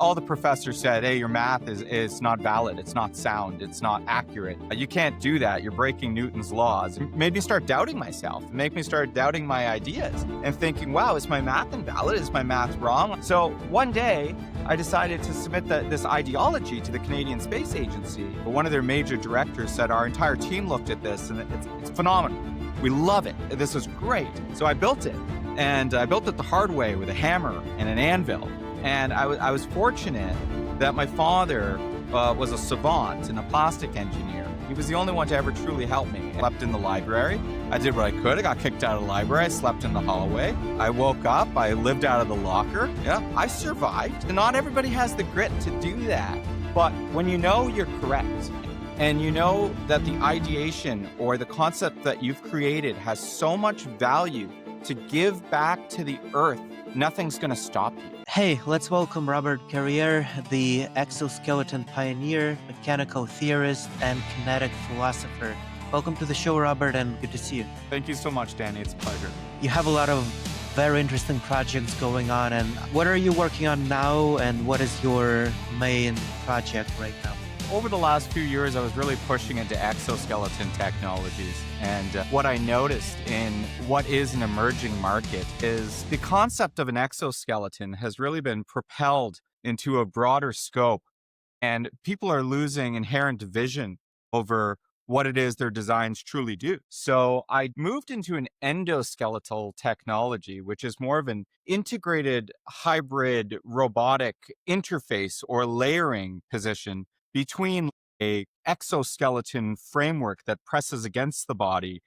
all the professors said, hey, your math is not valid. It's not sound. It's not accurate. You can't do that. You're breaking Newton's laws. It made me start doubting myself. It made me start doubting my ideas and thinking, wow, is my math invalid? Is my math wrong? So one day I decided to submit this ideology to the Canadian Space Agency. But one of their major directors said, our entire team looked at this and it's phenomenal. We love it. This is great. So I built it. And I built it the hard way with a hammer and an anvil. And I was fortunate that my father was a savant and a plastic engineer. He was the only one to ever truly help me. I slept in the library. I did what I could. I got kicked out of the library. I slept in the hallway. I woke up. I lived out of the locker. Yeah, I survived. And not everybody has the grit to do that. But when you know you're correct, and you know that the ideation or the concept that you've created has so much value to give back to the earth, nothing's going to stop you. Hey, let's welcome Robert Carriere, the exoskeleton pioneer, mechanical theorist, and kinetic philosopher. Welcome to the show, Robert, and good to see you. Thank you so much, Danny. It's a pleasure. You have a lot of very interesting projects going on, and what are you working on now, and what is your main project right now? Over the last few years, I was really pushing into exoskeleton technologies. And what I noticed in what is an emerging market is the concept of an exoskeleton has really been propelled into a broader scope. And people are losing inherent vision over what it is their designs truly do. So I moved into an endoskeletal technology, which is more of an integrated hybrid robotic interface or layering position between a exoskeleton framework that presses against the body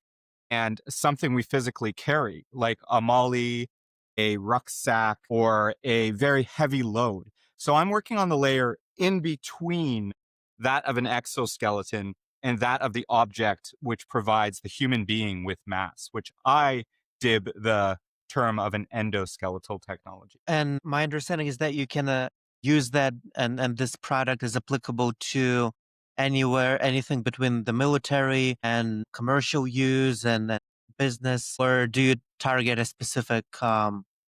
and something we physically carry, like a molly, a rucksack, or a very heavy load. So I'm working on the layer in between that of an exoskeleton and that of the object which provides the human being with mass, which I dib the term of an endoskeletal technology. And my understanding is that you can use that, and this product is applicable to anywhere, anything between the military and commercial use and business, or do you target a specific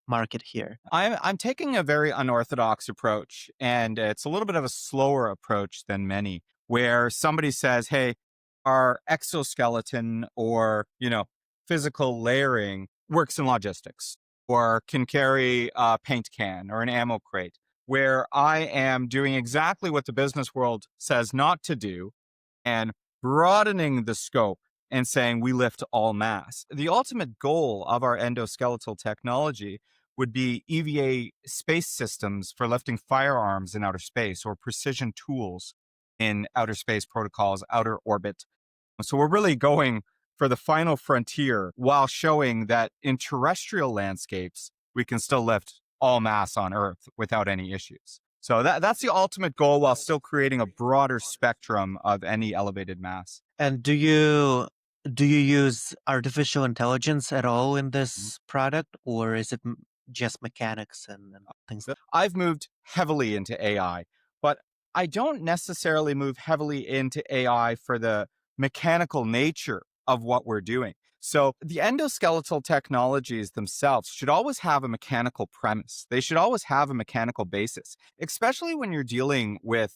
market here? I'm taking a very unorthodox approach, and it's a little bit of a slower approach than many, where somebody says, hey, our exoskeleton or, physical layering works in logistics or can carry a paint can or an ammo crate, where I am doing exactly what the business world says not to do and broadening the scope and saying we lift all mass. The ultimate goal of our endoskeletal technology would be EVA space systems for lifting firearms in outer space or precision tools in outer space protocols, outer orbit. So we're really going for the final frontier while showing that in terrestrial landscapes, we can still lift all mass on Earth without any issues. So that's the ultimate goal while still creating a broader spectrum of any elevated mass. And do you use artificial intelligence at all in this product, or is it just mechanics and things? I've moved heavily into AI, but I don't necessarily move heavily into AI for the mechanical nature of what we're doing. So the endoskeletal technologies themselves should always have a mechanical premise. They should always have a mechanical basis, especially when you're dealing with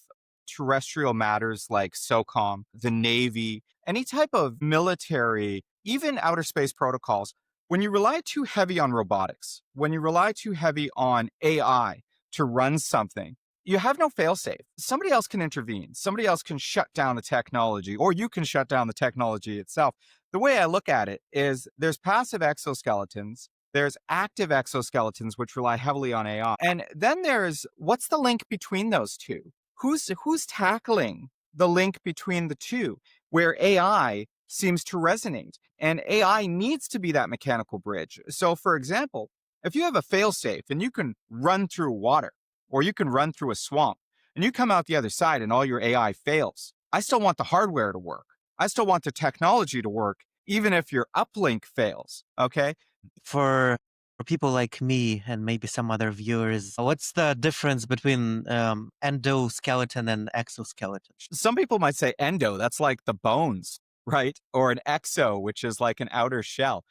terrestrial matters like SOCOM, the Navy, any type of military, even outer space protocols. When you rely too heavy on robotics, when you rely too heavy on AI to run something, you have no fail-safe. Somebody else can intervene. Somebody else can shut down the technology, or you can shut down the technology itself. The way I look at it is there's passive exoskeletons, there's active exoskeletons, which rely heavily on AI. And then there's, what's the link between those two? Who's tackling the link between the two, where AI seems to resonate? And AI needs to be that mechanical bridge. So for example, if you have a fail-safe and you can run through water, or you can run through a swamp, and you come out the other side and all your AI fails, I still want the hardware to work. I still want the technology to work, even if your uplink fails, okay? For people like me and maybe some other viewers, what's the difference between endoskeleton and exoskeleton? Some people might say endo, that's like the bones, right? Or an exo, which is like an outer shell.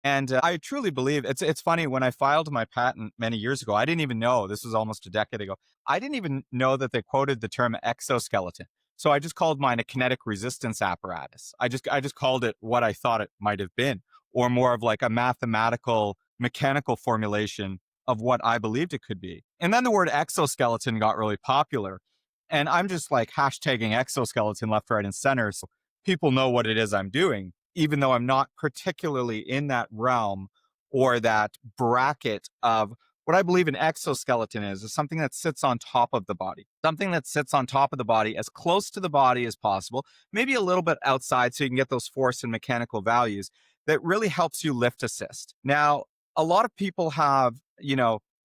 And I truly believe it's funny when I filed my patent many years ago, I didn't even know this was almost a decade ago. I didn't even know that they quoted the term exoskeleton. So I just called mine a kinetic resistance apparatus. I just called it what I thought it might have been, or more of like a mathematical, mechanical formulation of what I believed it could be. And then the word exoskeleton got really popular. And I'm just like hashtagging exoskeleton left, right, and center. So people know what it is I'm doing, even though I'm not particularly in that realm or that bracket of what I believe an exoskeleton is something that sits on top of the body, something that sits on top of the body as close to the body as possible, maybe a little bit outside so you can get those force and mechanical values that really helps you lift assist. Now, a lot of people have,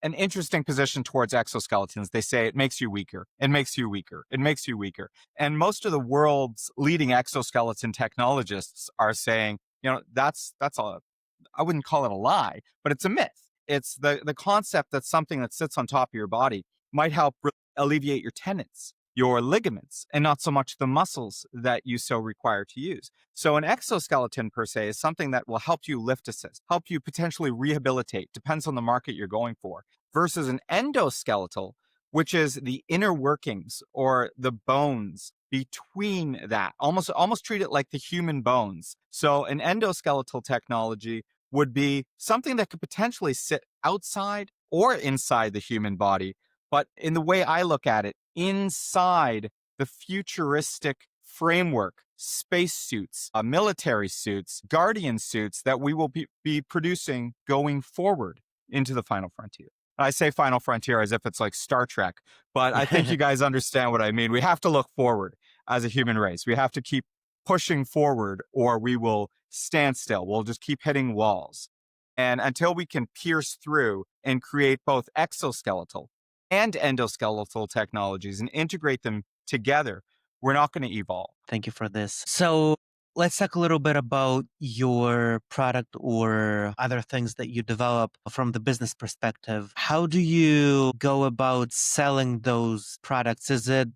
an interesting position towards exoskeletons. They say it makes you weaker. It makes you weaker. It makes you weaker. And most of the world's leading exoskeleton technologists are saying, that's a I wouldn't call it a lie, but it's a myth. It's the concept that something that sits on top of your body might help alleviate your tendons, your ligaments, and not so much the muscles that you so require to use. So an exoskeleton per se is something that will help you lift assist, help you potentially rehabilitate, depends on the market you're going for, versus an endoskeletal, which is the inner workings or the bones between that. Almost treat it like the human bones. So an endoskeletal technology would be something that could potentially sit outside or inside the human body. But in the way I look at it, inside the futuristic framework, spacesuits, military suits, guardian suits that we will be producing going forward into the final frontier. I say final frontier as if it's like Star Trek, but I think you guys understand what I mean. We have to look forward as a human race. We have to keep pushing forward or we will stand still. We'll just keep hitting walls. And until we can pierce through and create both exoskeletal and endoskeletal technologies and integrate them together, we're not going to evolve. Thank you for this. So let's talk a little bit about your product or other things that you develop from the business perspective. How do you go about selling those products? Is it,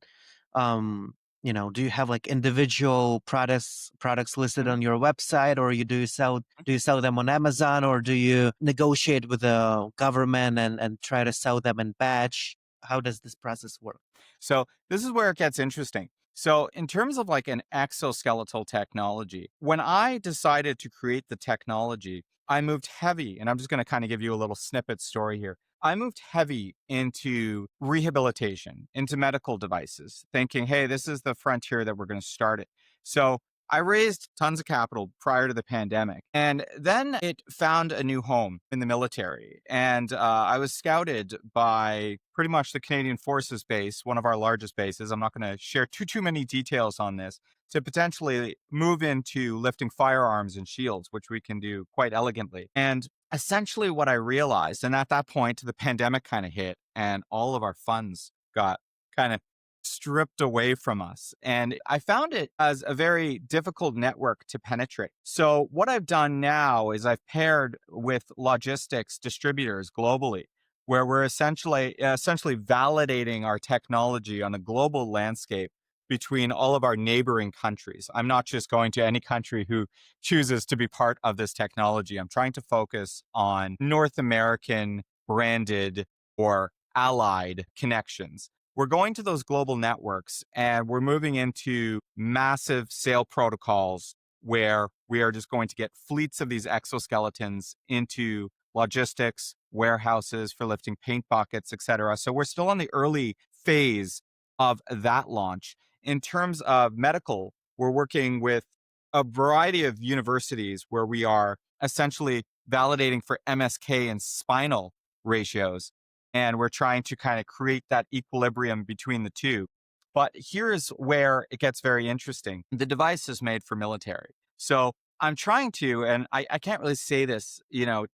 do you have like individual products listed Mhm. on your website, or do you sell them on Amazon, or do you negotiate with the government and try to sell them in batch? How does this process work? So this is where it gets interesting. So in terms of like an exoskeletal technology, when I decided to create the technology, I moved heavy, and I'm just going to kind of give you a little snippet story here. I moved heavy into rehabilitation, into medical devices, thinking, hey, this is the frontier that we're going to start it. So I raised tons of capital prior to the pandemic, and then it found a new home in the military. And I was scouted by pretty much the Canadian Forces Base, one of our largest bases. I'm not going to share too many details on this, to potentially move into lifting firearms and shields, which we can do quite elegantly. And essentially, what I realized, and at that point, the pandemic kind of hit, and all of our funds got kind of stripped away from us. And I found it as a very difficult network to penetrate. So what I've done now is I've paired with logistics distributors globally, where we're essentially validating our technology on a global landscape between all of our neighboring countries. I'm not just going to any country who chooses to be part of this technology. I'm trying to focus on North American branded or allied connections. We're going to those global networks and we're moving into massive sale protocols where we are just going to get fleets of these exoskeletons into logistics, warehouses for lifting paint buckets, etc. So we're still on the early phase of that launch. In terms of medical, we're working with a variety of universities where we are essentially validating for MSK and spinal ratios. And we're trying to kind of create that equilibrium between the two. But here's where it gets very interesting. The device is made for military. So I'm trying to, and I can't really say this,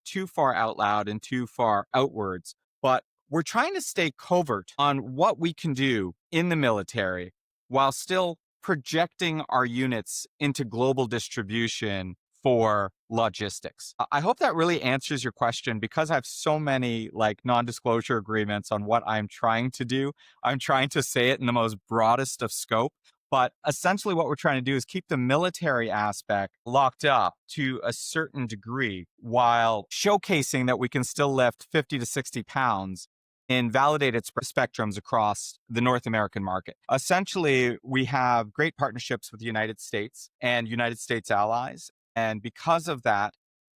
too far out loud and too far outwards, but we're trying to stay covert on what we can do in the military while still projecting our units into global distribution for logistics. I hope that really answers your question because I have so many like non-disclosure agreements on what I'm trying to do. I'm trying to say it in the most broadest of scope, But essentially, what we're trying to do is keep the military aspect locked up to a certain degree while showcasing that we can still lift 50 to 60 pounds in validated spectrums across the North American market. Essentially, we have great partnerships with the United States and United States allies. And because of that,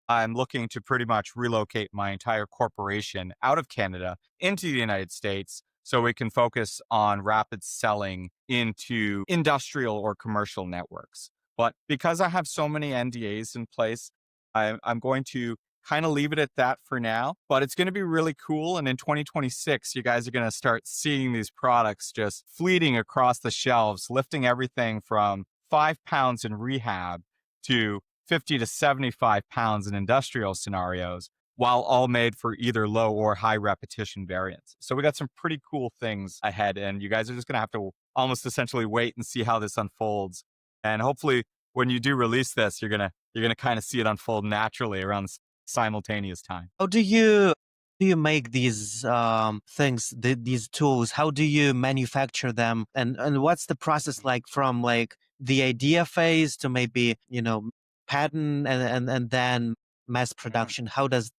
I'm looking to pretty much relocate my entire corporation out of Canada into the United States so we can focus on rapid selling into industrial or commercial networks. But because I have so many NDAs in place, I'm going to kind of leave it at that for now. But it's going to be really cool. And in 2026, you guys are going to start seeing these products just fleeting across the shelves, lifting everything from 5 pounds in rehab to 50 to 75 pounds in industrial scenarios, while all made for either low or high repetition variants. So we got some pretty cool things ahead, and you guys are just going to have to almost essentially wait and see how this unfolds. And hopefully, when you do release this, you're gonna kind of see it unfold naturally around the simultaneous time. How do you make these things, these tools? How do you manufacture them? And what's the process like from like the idea phase to maybe, patent and then mass production? How does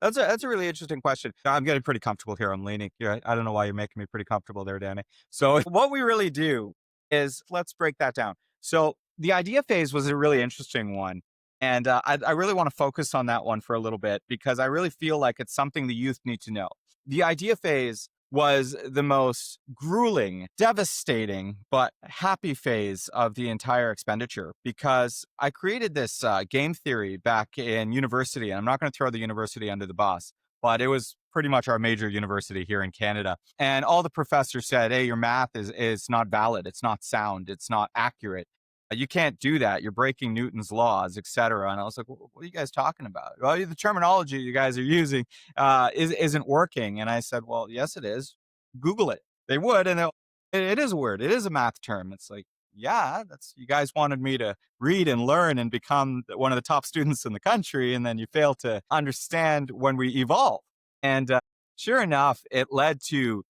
That's a really interesting question. I'm getting pretty comfortable here. I'm leaning. Yeah, I don't know why you're making me pretty comfortable there, Danny. So what we really do is let's break that down. So the idea phase was a really interesting one. And I really want to focus on that one for a little bit because I really feel like it's something the youth need to know. The idea phase was the most grueling, devastating, but happy phase of the entire expenditure because I created this game theory back in university. And I'm not going to throw the university under the bus, but it was pretty much our major university here in Canada. And all the professors said, hey, your math is not valid. It's not sound. It's not accurate. You can't do that. You're breaking Newton's laws, et cetera. And I was like, what are you guys talking about? Well, the terminology you guys are using isn't working. And I said, well, yes, it is. Google it. They would. And it is a word. It is a math term. It's like, yeah, that's you guys wanted me to read and learn and become one of the top students in the country. And then you fail to understand when we evolve. And sure enough, it led to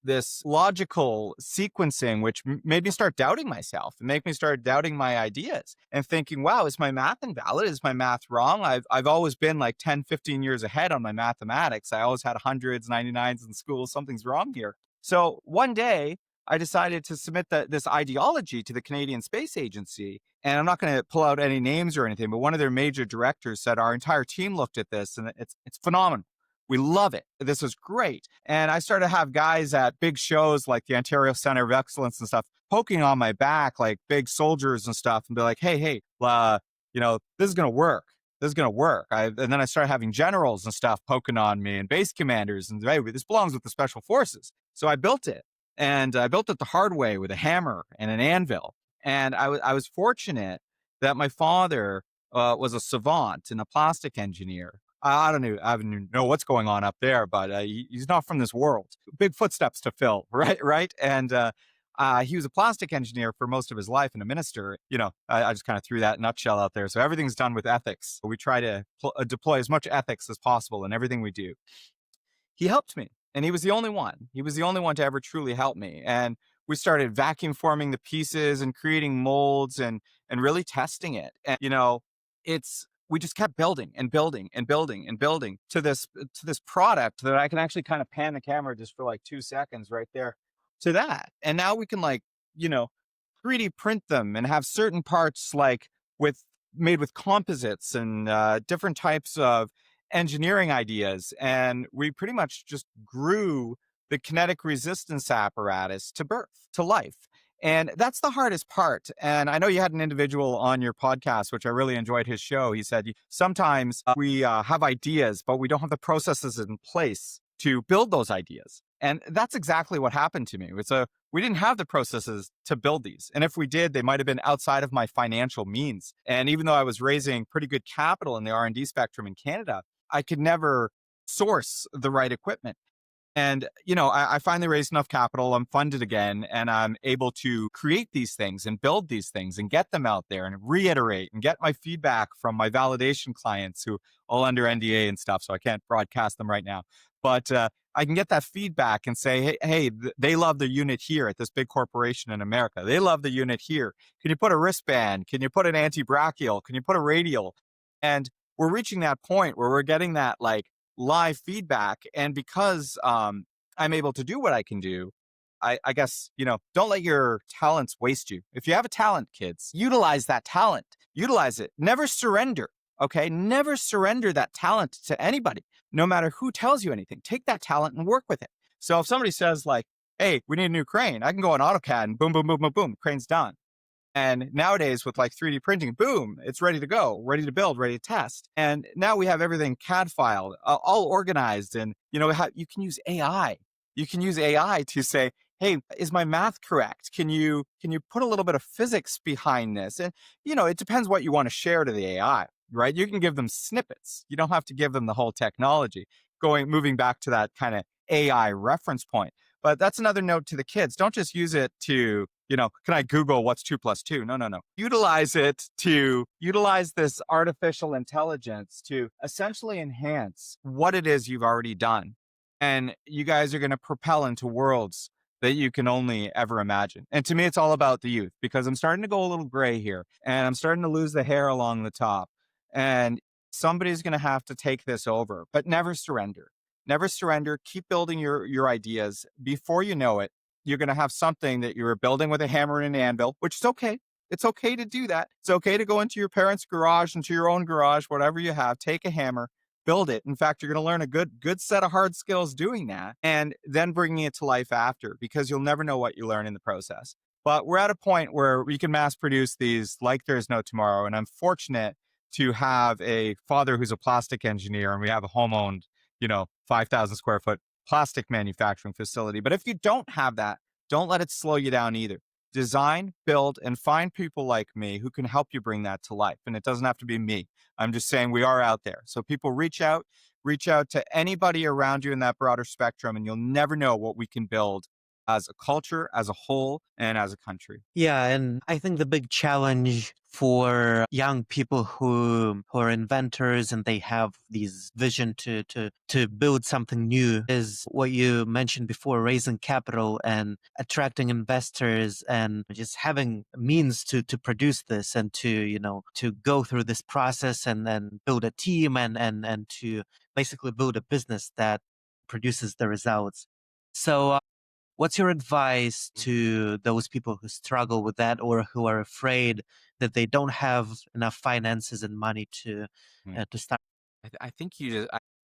this logical sequencing, which made me start doubting myself and make me start doubting my ideas and thinking, wow, is my math invalid? Is my math wrong? I've always been like 10, 15 years ahead on my mathematics. I always had hundreds, 99s in school. Something's wrong here. So one day I decided to submit this ideology to the Canadian Space Agency. And I'm not going to pull out any names or anything, but one of their major directors said our entire team looked at this and it's phenomenal. We love it. This is great. And I started to have guys at big shows like the Ontario Center of Excellence and stuff poking on my back, like big soldiers and stuff, and be like, hey, this is going to work. This is going to work. And then I started having generals and stuff poking on me and base commanders. And hey, this belongs with the special forces. So I built it. And I built it the hard way with a hammer and an anvil. And I was fortunate that my father was a savant and a plastic engineer. I don't even know what's going on up there, but he's not from this world. Big footsteps to fill, right? Right. And he was a plastic engineer for most of his life and a minister. I just kind of threw that nutshell out there. So everything's done with ethics. We try to deploy as much ethics as possible in everything we do. He helped me, and he was the only one. He was the only one to ever truly help me. And we started vacuum forming the pieces and creating molds and really testing it. And it's we just kept building and building and building and building to this product that I can actually kind of pan the camera just for like 2 seconds right there to that. And now we can 3D print them and have certain parts with made with composites and different types of engineering ideas. And we pretty much just grew the kinetic resistance apparatus to birth, to life. And that's the hardest part. And I know you had an individual on your podcast, which I really enjoyed his show. He said, sometimes we have ideas, but we don't have the processes in place to build those ideas. And that's exactly what happened to me. We didn't have the processes to build these. And if we did, they might have been outside of my financial means. And even though I was raising pretty good capital in the R&D spectrum in Canada, I could never source the right equipment. And, I finally raised enough capital. I'm funded again, and I'm able to create these things and build these things and get them out there and reiterate and get my feedback from my validation clients who all under NDA and stuff. So I can't broadcast them right now. But I can get that feedback and say, hey, they love the unit here at this big corporation in America. They love the unit here. Can you put a wristband? Can you put an anti-brachial? Can you put a radial? And we're reaching that point where we're getting that like live feedback. And because I'm able to do what I can do, I guess, don't let your talents waste you. If you have a talent, kids, utilize that talent, utilize it, never surrender. Okay. Never surrender that talent to anybody, no matter who tells you anything. Take that talent and work with it. So if somebody says, like, hey, we need a new crane, I can go on AutoCAD and boom, boom, boom, boom, boom, crane's done. And nowadays with like 3D printing, boom, it's ready to go, ready to build, ready to test. And now we have everything CAD filed, all organized. And, you can use AI. You can use AI to say, hey, is my math correct? Can you put a little bit of physics behind this? And, it depends what you want to share to the AI, right? You can give them snippets. You don't have to give them the whole technology. Moving back to that kind of AI reference point. But that's another note to the kids. Don't just use it to, can I Google what's 2 plus 2? No, no, no. Utilize this artificial intelligence to essentially enhance what it is you've already done. And you guys are going to propel into worlds that you can only ever imagine. And to me, it's all about the youth because I'm starting to go a little gray here and I'm starting to lose the hair along the top. And somebody's going to have to take this over, but never surrender. Never surrender. Keep building your ideas. Before you know it, you're going to have something that you were building with a hammer and an anvil, which is okay. It's okay to do that. It's okay to go into your parents' garage, into your own garage, whatever you have, take a hammer, build it. In fact, you're going to learn a good set of hard skills doing that and then bringing it to life after because you'll never know what you learn in the process. But we're at a point where we can mass produce these like there's no tomorrow. And I'm fortunate to have a father who's a plastic engineer and we have a home-owned 5,000 square foot plastic manufacturing facility. But if you don't have that, don't let it slow you down either. Design, build, and find people like me who can help you bring that to life. And it doesn't have to be me. I'm just saying we are out there. So people reach out to anybody around you in that broader spectrum, and you'll never know what we can build as a culture, as a whole, and as a country. Yeah, and I think the big challenge for young people who are inventors and they have these vision to build something new is what you mentioned before, raising capital and attracting investors and just having means to produce this and to go through this process and then build a team and to basically build a business that produces the results. So what's your advice to those people who struggle with that or who are afraid that they don't have enough finances and money to start? I think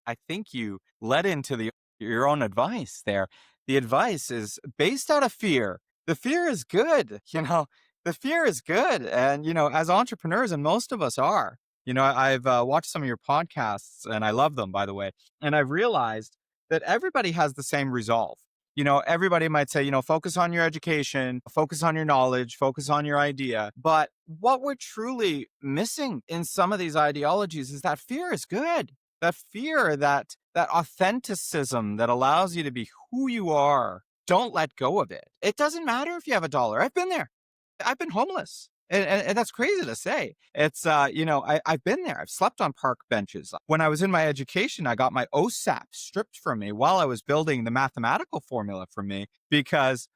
I think you led into your own advice there. The advice is based out of fear. The fear is good, The fear is good, and as entrepreneurs, and most of us are. I've watched some of your podcasts, and I love them, by the way. And I've realized that everybody has the same resolve. Everybody might say, focus on your education, focus on your knowledge, focus on your idea. But what we're truly missing in some of these ideologies is that fear is good. That fear, that authenticism that allows you to be who you are. Don't let go of it. It doesn't matter if you have $1. I've been there. I've been homeless. And that's crazy to say. It's, I've been there. I've slept on park benches. When I was in my education, I got my OSAP stripped from me while I was building the mathematical formula for me because,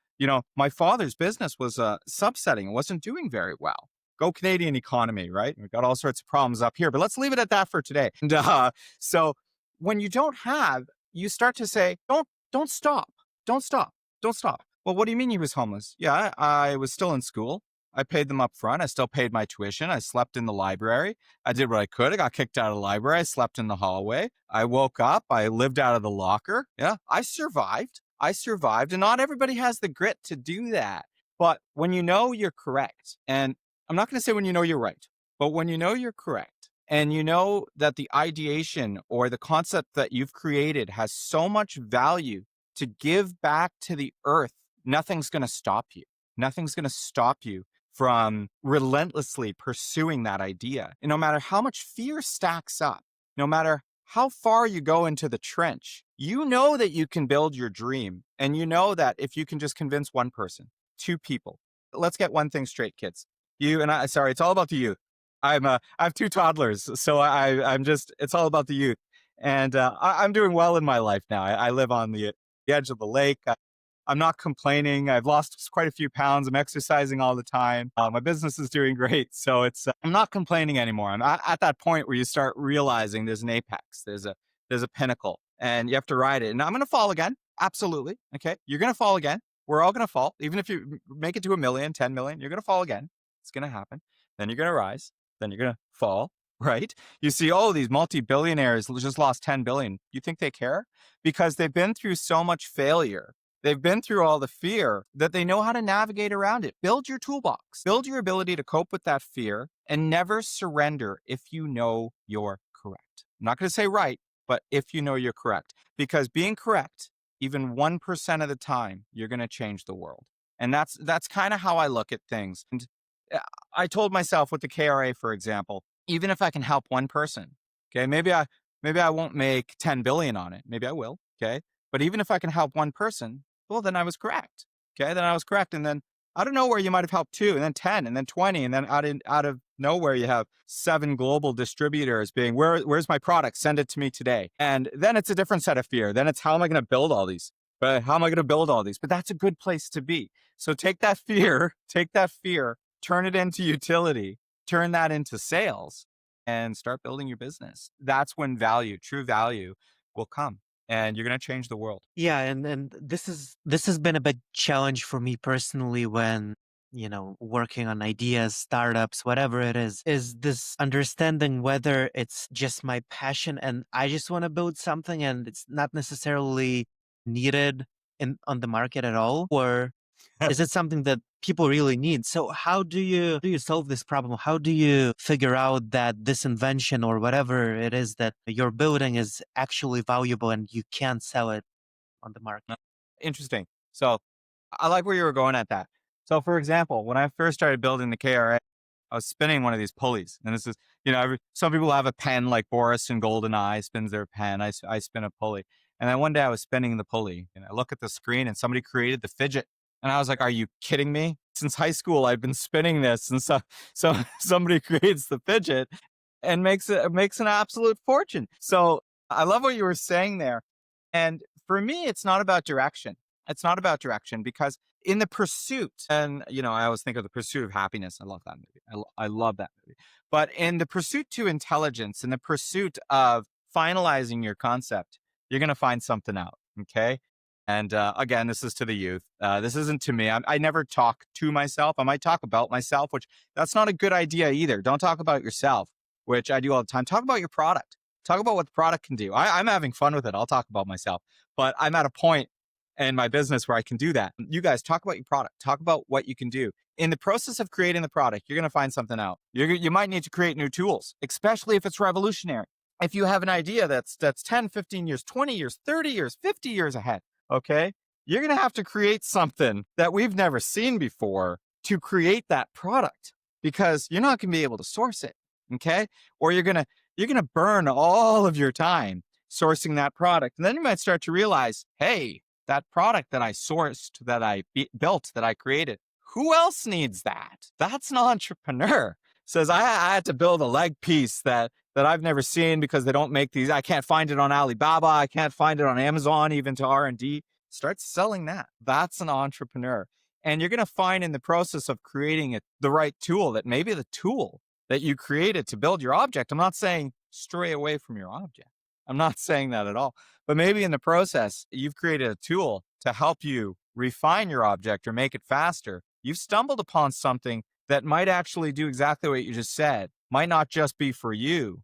my father's business was subsetting. It wasn't doing very well. Go Canadian economy, right? We've got all sorts of problems up here, but let's leave it at that for today. And so when you don't have, you start to say, don't stop. Don't stop. Don't stop. Well, what do you mean he was homeless? Yeah, I was still in school. I paid them up front. I still paid my tuition. I slept in the library. I did what I could. I got kicked out of the library. I slept in the hallway. I woke up. I lived out of the locker. Yeah, I survived. And not everybody has the grit to do that. But when you know you're correct, and I'm not going to say when you know you're right, but when you know you're correct, and you know that the ideation or the concept that you've created has so much value to give back to the earth, nothing's going to stop you. Nothing's going to stop you from relentlessly pursuing that idea. And no matter how much fear stacks up, no matter how far you go into the trench. You know that you can build your dream, and you know that if you can just convince one person, two people. Let's get one thing straight, kids. You and I, sorry, it's all about the youth. I have two toddlers, so I'm just, it's all about the youth. And I'm doing well in my life now. I live on the edge of the lake. I'm not complaining. I've lost quite a few pounds. I'm exercising all the time. My business is doing great. So I'm not complaining anymore. I'm at that point where you start realizing there's an apex, there's a pinnacle, and you have to ride it. And I'm going to fall again. Absolutely. Okay. You're going to fall again. We're all going to fall. Even if you make it to 1 million, 10 million, you're going to fall again. It's going to happen. Then you're going to rise. Then you're going to fall. Right. You see, oh, these multi-billionaires just lost 10 billion. You think they care? Because they've been through so much failure. They've been through all the fear that they know how to navigate around it. Build your toolbox, build your ability to cope with that fear, and never surrender if you know you're correct. I'm not going to say right, but if you know you're correct, because being correct, even 1% of the time, you're going to change the world. And that's kind of how I look at things. And I told myself with the Carriere, for example, even if I can help one person, okay, maybe I won't make 10 billion on it. Maybe I will. Okay. But even if I can help one person, well, then I was correct. Okay, then I was correct. And then out of nowhere, you might have helped 2, and then 10, and then 20, and then out of nowhere, you have 7 global distributors being, where's my product? Send it to me today. And then it's a different set of fear. Then it's, how am I going to build all these? But how am I going to build all these? But that's a good place to be. So take that fear, turn it into utility, turn that into sales, and start building your business. That's when true value will come, and you're going to change the world. Yeah, and this has been a big challenge for me personally when, working on ideas, startups, whatever it is this understanding whether it's just my passion and I just want to build something and it's not necessarily needed on the market at all, or is it something that people really need? So how do you solve this problem? How do you figure out that this invention or whatever it is that you're building is actually valuable and you can sell it on the market? Interesting. So I like where you were going at that. So for example, when I first started building the KRA, I was spinning one of these pulleys. And this is, some people have a pen like Boris and GoldenEye spins their pen. I spin a pulley. And then one day I was spinning the pulley and I look at the screen and somebody created the fidget. And I was like, are you kidding me? Since high school, I've been spinning this. And so somebody creates the fidget and makes an absolute fortune. So I love what you were saying there. And for me, it's not about direction. It's not about direction because in the pursuit, and I always think of The Pursuit of Happiness. I love that movie. I love that movie. But in the pursuit to intelligence, in the pursuit of finalizing your concept, you're going to find something out. Okay. And again, this is to the youth. This isn't to me. I never talk to myself. I might talk about myself, which that's not a good idea either. Don't talk about yourself, which I do all the time. Talk about your product. Talk about what the product can do. I'm having fun with it. I'll talk about myself, but I'm at a point in my business where I can do that. You guys talk about your product. Talk about what you can do. In the process of creating the product, you're going to find something out. You might need to create new tools, especially if it's revolutionary. If you have an idea that's 10, 15 years, 20 years, 30 years, 50 years ahead, okay, you're going to have to create something that we've never seen before to create that product because you're not going to be able to source it, okay? Or you're going to burn all of your time sourcing that product. And then you might start to realize, hey, that product that I sourced, that I built, that I created, who else needs that? That's an entrepreneur. Says, I had to build a leg piece that I've never seen because they don't make these. I can't find it on Alibaba. I can't find it on Amazon, even to R&D. Start selling that. That's an entrepreneur. And you're going to find in the process of creating it, the right tool, that maybe the tool that you created to build your object, I'm not saying stray away from your object. I'm not saying that at all. But maybe in the process, you've created a tool to help you refine your object or make it faster. You've stumbled upon something that might actually do exactly what you just said. Might not just be for you.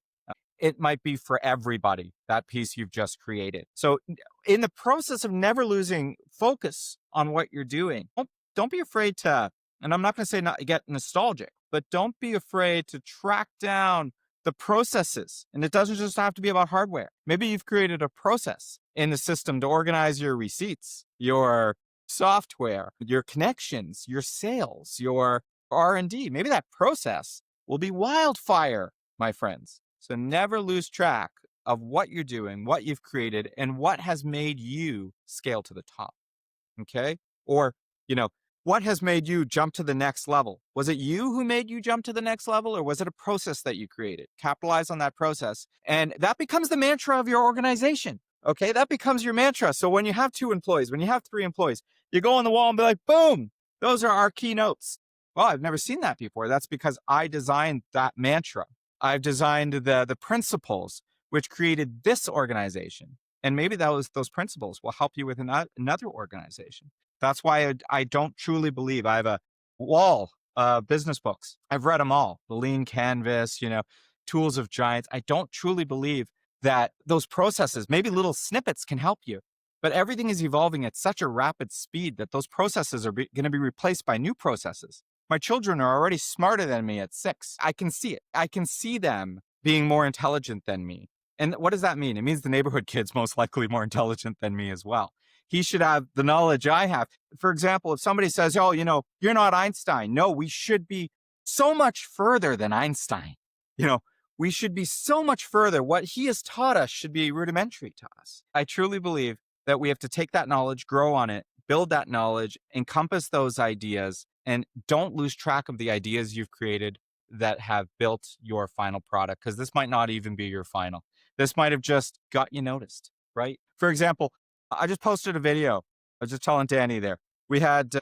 It might be for everybody, that piece you've just created. So in the process of never losing focus on what you're doing, don't be afraid to, and I'm not going to say not get nostalgic, but don't be afraid to track down the processes. And it doesn't just have to be about hardware. Maybe you've created a process in the system to organize your receipts, your software, your connections, your sales, your R&D. Maybe that process will be wildfire, my friends. So never lose track of what you're doing, what you've created, and what has made you scale to the top. Okay. Or, you know, what has made you jump to the next level? Was it you who made you jump to the next level, or was it a process that you created? Capitalize on that process. And that becomes the mantra of your organization. Okay. That becomes your mantra. So when you have 2 employees, when you have 3 employees, you go on the wall and be like, boom, those are our keynotes. Well, I've never seen that before. That's because I designed that mantra. I've designed the principles which created this organization. And maybe those principles will help you with another organization. That's why I don't truly believe I have a wall of business books. I've read them all. The Lean Canvas, Tools of Giants. I don't truly believe that those processes, maybe little snippets can help you. But everything is evolving at such a rapid speed that those processes are going to be replaced by new processes. My children are already smarter than me at 6. I can see it. I can see them being more intelligent than me. And what does that mean? It means the neighborhood kid's most likely more intelligent than me as well. He should have the knowledge I have. For example, if somebody says, oh, you're not Einstein. No, we should be so much further than Einstein. We should be so much further. What he has taught us should be rudimentary to us. I truly believe that we have to take that knowledge, grow on it, build that knowledge, encompass those ideas, and don't lose track of the ideas you've created that have built your final product, because this might not even be your final. This might have just got you noticed, right? For example, I just posted a video. I was just telling Danny there. We had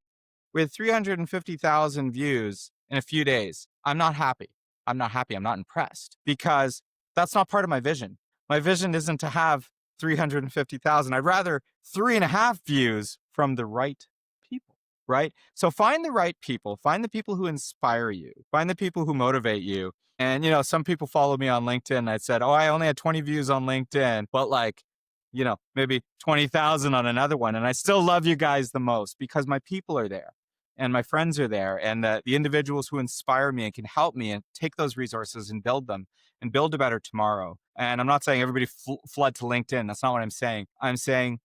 350,000 views in a few days. I'm not happy. I'm not happy. I'm not impressed, because that's not part of my vision. My vision isn't to have 350,000. I'd rather 3.5 views from the right people, right? So find the right people, find the people who inspire you, find the people who motivate you. And, some people follow me on LinkedIn. I said, oh, I only had 20 views on LinkedIn, but maybe 20,000 on another one. And I still love you guys the most because my people are there and my friends are there, and the individuals who inspire me and can help me and take those resources and build them and build a better tomorrow. And I'm not saying everybody flood to LinkedIn. That's not what I'm saying. I'm saying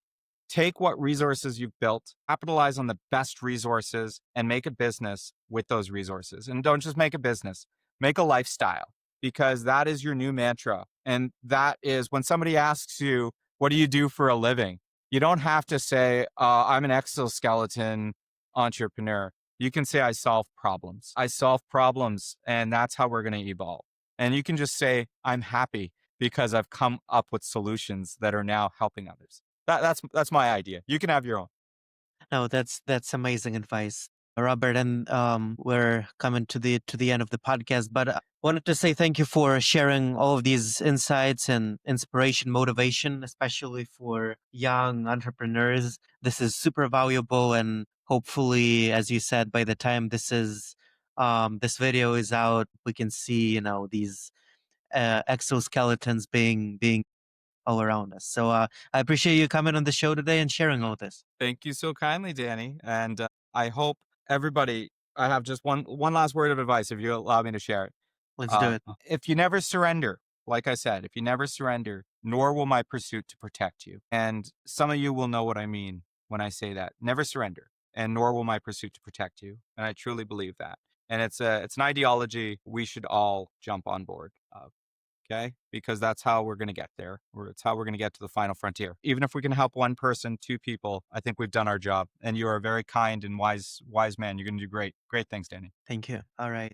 take what resources you've built, capitalize on the best resources, and make a business with those resources. And don't just make a business, make a lifestyle, because that is your new mantra. And that is when somebody asks you, what do you do for a living? You don't have to say, I'm an exoskeleton entrepreneur. You can say, I solve problems. I solve problems, and that's how we're going to evolve. And you can just say, I'm happy because I've come up with solutions that are now helping others. That's my idea. You can have your own. No, that's amazing advice, Robert. And we're coming to the end of the podcast, but I wanted to say thank you for sharing all of these insights and inspiration, motivation, especially for young entrepreneurs. This is super valuable, and hopefully, as you said, by the time this video is out, we can see these exoskeletons being all around us. So I appreciate you coming on the show today and sharing all this. Thank you so kindly, Danny. And I hope everybody, I have just one last word of advice, if you allow me to share it. Let's do it. If you never surrender, like I said, if you never surrender, nor will my pursuit to protect you. And some of you will know what I mean when I say that. Never surrender, and nor will my pursuit to protect you. And I truly believe that. And it's an ideology we should all jump on board of. Okay, because that's how we're going to get there. It's how we're going to get to the final frontier. Even if we can help one person, 2 people, I think we've done our job. And you are a very kind and wise man. You're going to do great things, Danny. Thank you. All right.